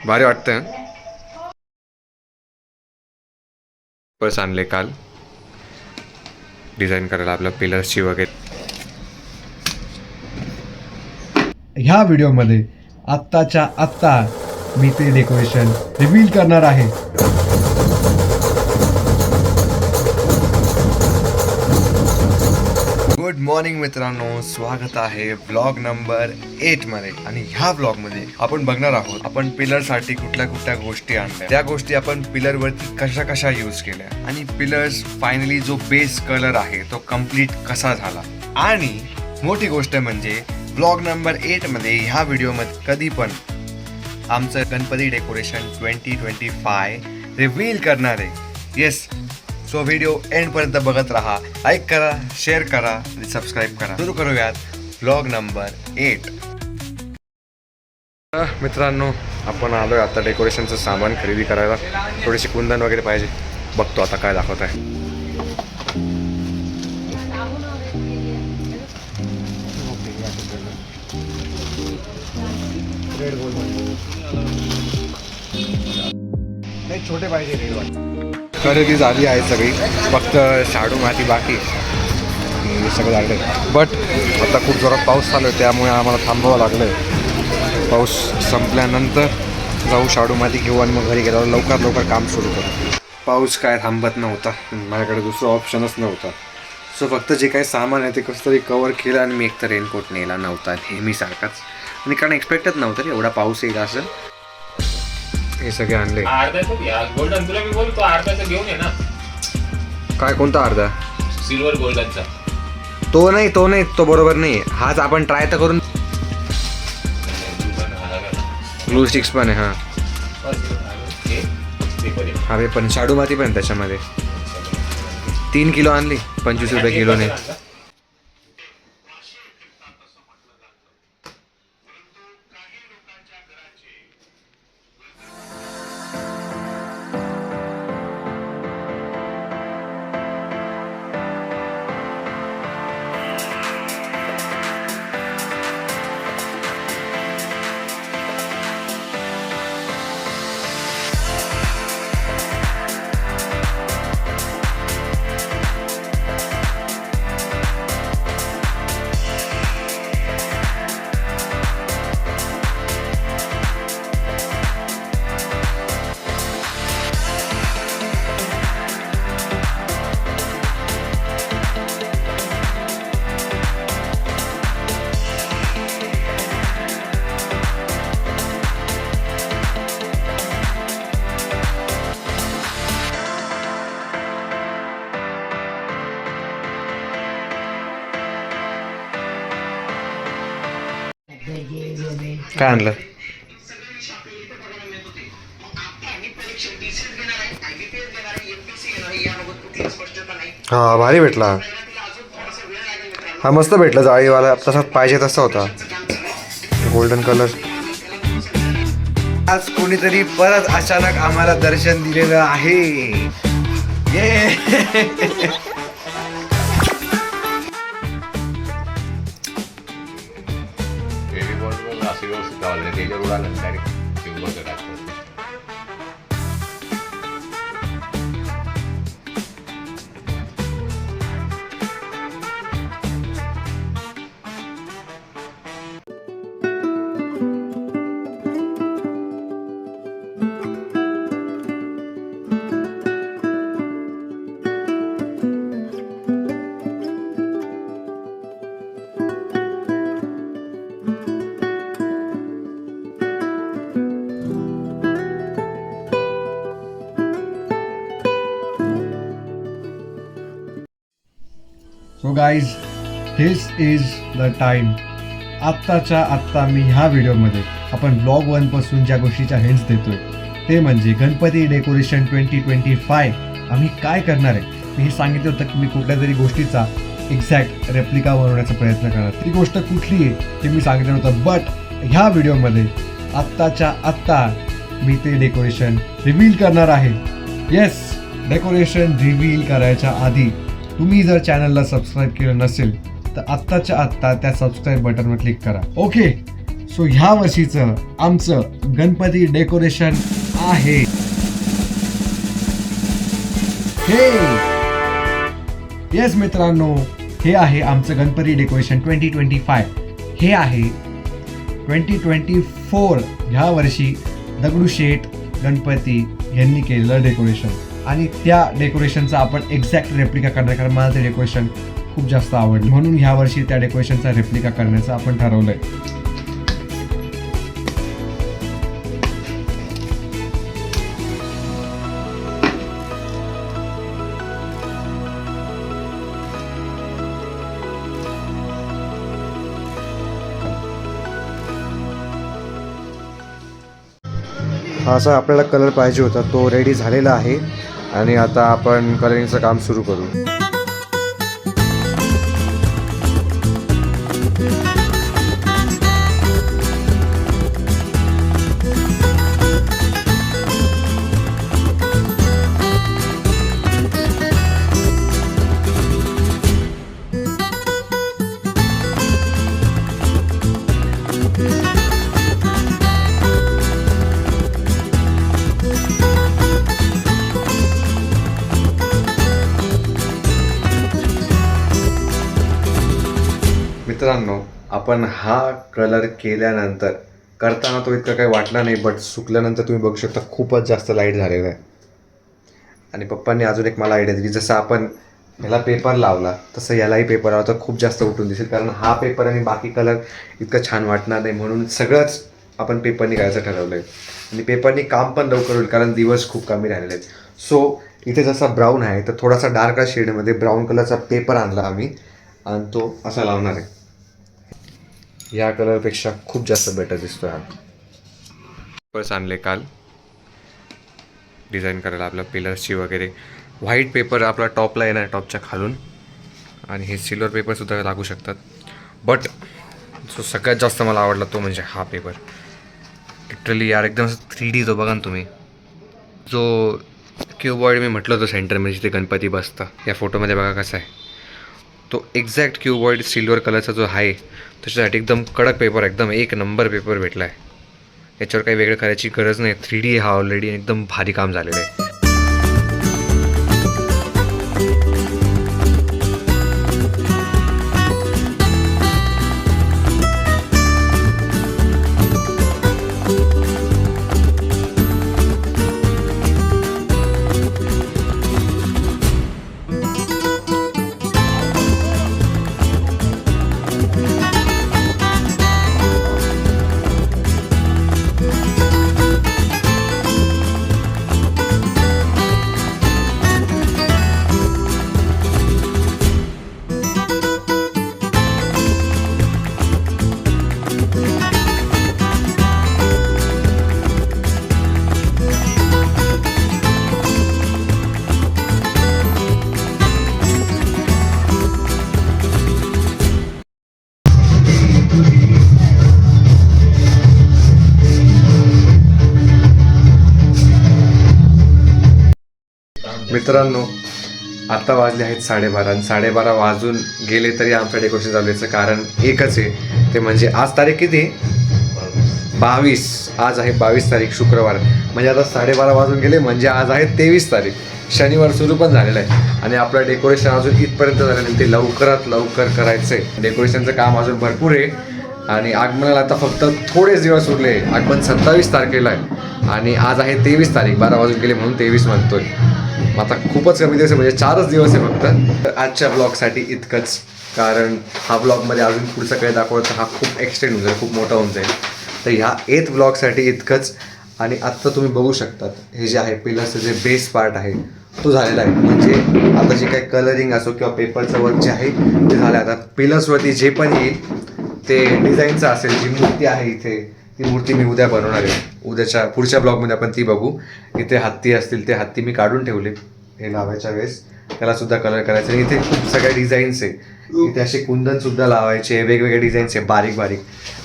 भारी वाटतं. बस आणले काल डिझाईन करायला आपल्या पिलर्सची वगैरे. ह्या व्हिडिओमध्ये आत्ताच्या आत्ता मी ते डेकोरेशन रिव्हील करणार आहे. गुड मॉर्निंग मित्रांनो, स्वागत आहे ब्लॉग नंबर 8 मध्ये. आणि ह्या ब्लॉग मध्ये आपण बघणार आहोत आपण पिलर साठी कुठल्या कुठल्या गोष्टी आणल्या, त्या गोष्टी आपण पिलर वरती कशा कशा यूज केल्या, आणि पिलर्स फायनली जो बेस कलर आहे तो कम्प्लीट कसा झाला. आणि मोठी गोष्ट म्हणजे ब्लॉग नंबर 8 मध्ये ह्या व्हिडिओमध्ये कधी पण आमचं गणपती डेकोरेशन 2025 रिव्हील करणार आहे. येस, सो व्हिडिओ एंडपर्यंत बघत राहा, लाईक करा, शेअर करा आणि सबस्क्राईब करा. सुरू करूयात ब्लॉग नंबर 8. मित्रांनो, आपण आलोय आता डेकोरेशनचं सामान खरेदी करायला. थोडीशी कुंदन वगैरे पाहिजे, बघतो आता काय दाखवत आहे. छोटे पाहिजे रेड वाले. खरेदी झाली आहे सगळी, फक्त शाडू माती बाकी सगळं लागलं. बट आता खूप जोरात पाऊस चालू आहे, त्यामुळे आम्हाला थांबावं लागलं आहे. पाऊस संपल्यानंतर जाऊ, शाडू माती घेऊ आणि मग घरी गेल्यावर लवकर काम सुरू करू. पाऊस काय थांबत नव्हता, माझ्याकडे दुसरा ऑप्शनच नव्हता. सो फक्त जे काही सामान आहे ते कसं तरी कवर केलं. आणि मी एकतर रेनकोट नेला नव्हता नेहमीसारखाच, आणि कारण एक्सपेक्टच नव्हतं रे एवढा पाऊस येईल असं. हे सगळे आणले. गोल्डन तुला मी बोलतो अर्धाचा घेऊन ये ना. काय, कोणता अर्धा? सिल्वर गोल्डनचा. तो नाही, तो बरोबर नाही. हाच आपण ट्राय तर करून. ग्लू स्टिक्स पण आहे. हा हे पण शाडू माती पण त्याच्यामध्ये 3 किलो आणली, 25 रुपये किलोने. काय आणलं? हा भारी भेटला. हा मस्त भेटला, जाळीवाला तसा पाहिजे तसा होता, गोल्डन कलर. आज कोणीतरी परत अचानक आम्हाला दर्शन दिलेलं आहे. So guys, this is the time. आत्ताच्या आत्ता मी ह्या व्हिडिओमध्ये आपण ब्लॉग 1 पासून ज्या गोष्टीच्या हिंट्स देतोय ते म्हणजे गणपती डेकोरेशन 2025 आम्ही काय करणार आहे. मी हे सांगितलं होतं की मी कुठल्या तरी गोष्टीचा एक्झॅक्ट रेप्लिका बनवण्याचा प्रयत्न करणार. ती गोष्ट कुठली आहे ते मी सांगितलं होतं. बट ह्या व्हिडिओमध्ये आत्ताच्या आत्ता मी ते डेकोरेशन रिव्हील करणार आहे. येस, डेकोरेशन रिव्हील करायच्या आधी तुम्ही जर चॅनलला सबस्क्राईब केलं नसेल तर आत्ताच्या आत्ता त्या सबस्क्राईब बटनवर क्लिक करा. ओके, सो ह्या वर्षीचं आमचं गणपती डेकोरेशन आहे हे. येस मित्रांनो, हे आहे आमचं गणपती डेकोरेशन 2025. हे आहे 2024 ह्या वर्षी दगडूशेठ गणपती यांनी केलेलं डेकोरेशन. आणि त्या डेकोरेशनचा आपण एक्झॅक्ट रेप्लिका करणार, कारण मला ते डेकोरेशन खूप जास्त आवडलं, म्हणून ह्या वर्षी त्या डेकोरेशनचा रेप्लिका करण्याचं आपण ठरवलंय. हा असा आपल्याला कलर पाहिजे होता, तो रेडी झालेला आहे आणि आता आपण कलरिंगचं काम सुरू करू. मित्रांनो, आपण हा कलर केल्यानंतर करताना तो इतका काही वाटला नाही, बट सुकल्यानंतर तुम्ही बघू शकता खूपच जास्त लाईट झालेला आहे. आणि पप्पांनी अजून एक मला आयडिया दिली, जसं आपण ह्याला पेपर लावला तसं यालाही पेपर लावला तर खूप जास्त उठून दिसेल, कारण हा पेपर आणि बाकी कलर इतकं छान वाटणार नाही, म्हणून सगळंच आपण पेपरनी करायचं ठरवलं आहे. आणि पेपरनी काम पण लवकर होईल, कारण दिवस खूप कमी राहिलेले आहेत. सो इथे जसा ब्राऊन आहे तर थोडासा डार्क शेडमध्ये ब्राऊन कलरचा पेपर आणला आम्ही आणि तो असा लावणार आहे. या कलरपेक्षा खूप जास्त बेटर दिसतो हा. पेपर्स आणले काल डिझाईन करायला आपल्या पिलर्सची वगैरे. व्हाईट पेपर आपला टॉपला येणार, टॉपच्या खालून, आणि हे सिल्वर पेपरसुद्धा लागू शकतात. बट जो सगळ्यात जास्त मला आवडला तो म्हणजे हा पेपर. लिटरली यार एकदम 3D तो बघा ना तुम्ही. जो क्यूबॉइड मी म्हटलं होतं सेंटरमध्ये जिथे गणपती बसता, या फोटोमध्ये बघा कसा आहे तो एक्झॅक्ट क्यूबॉइड सिल्वर कलरचा जो आहे त्याच्यासाठी एकदम कडक पेपर, एकदम एक नंबर पेपर भेटला आहे. याच्यावर काही वेगळं करायची गरज नाही. 3D हा ऑलरेडी एकदम भारी काम झालेलं आहे. मित्रांनो, आता वाजले आहेत 12:30 आणि 12:30 वाजून गेले तरी आमचं डेकोरेशन चालू याचं कारण एकच आहे, ते म्हणजे आज तारीख किती? 22. आज आहे 22 तारीख, शुक्रवार. म्हणजे आता 12:30 वाजून गेले म्हणजे आज आहे 23 तारीख, शनिवार सुरू पण झालेला आहे. आणि आपलं डेकोरेशन अजून इथपर्यंत झालं नाही, ते लवकरात लवकर करायचं आहे. डेकोरेशनचं काम अजून भरपूर आहे आणि आगमनाला आता फक्त थोडेच दिवस उरले. आगमन 27 तारखेला आहे आणि आज आहे 23 तारीख. 12 वाजून गेले म्हणून 23 म्हणतोय. आता खूपच कमी दिवस आहे, म्हणजे 4च दिवस आहे फक्त. तर आजच्या ब्लॉगसाठी इतकंच, कारण हा ब्लॉगमध्ये अजून पुढचं काही दाखवलं तर हा खूप एक्सटेंड होऊन जाईल, खूप मोठा होऊन जाईल. तर ह्या 8th ब्लॉगसाठी इतकंच. आणि आत्ता तुम्ही बघू शकतात हे जे आहे पिलर्सचं जे बेस पार्ट आहे तो झालेला आहे. म्हणजे आता जे काही कलरिंग असो किंवा पेपरचं वर्क जे आहे ते झालं. आता पिलर्सवरती जे पण येईल ते डिझाईनचं असेल. जी मूर्ती आहे इथे ती मूर्ती मी उद्या बनवणार आहे. उद्याच्या पुढच्या ब्लॉगमध्ये आपण ती बघू. इथे हत्ती असतील, ते हत्ती मी काढून ठेवले हे लावायच्या वेळेस, त्यालासुद्धा कलर करायचं. आणि इथे खूप सगळ्या डिझाईन्स आहे. इथे असे कुंदनसुद्धा लावायचे, वेगवेगळे डिझाईन्स आहे बारीक बारीक.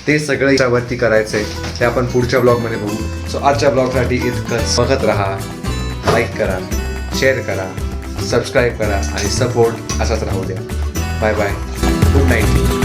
ते सगळं यावरती करायचं आहे, ते आपण पुढच्या ब्लॉगमध्ये बघू. सो आजच्या ब्लॉगसाठी इतकंच. बघत राहा, लाईक करा, शेअर करा, सबस्क्राईब करा आणि सपोर्ट असाच राहू द्या. Bye bye, good night.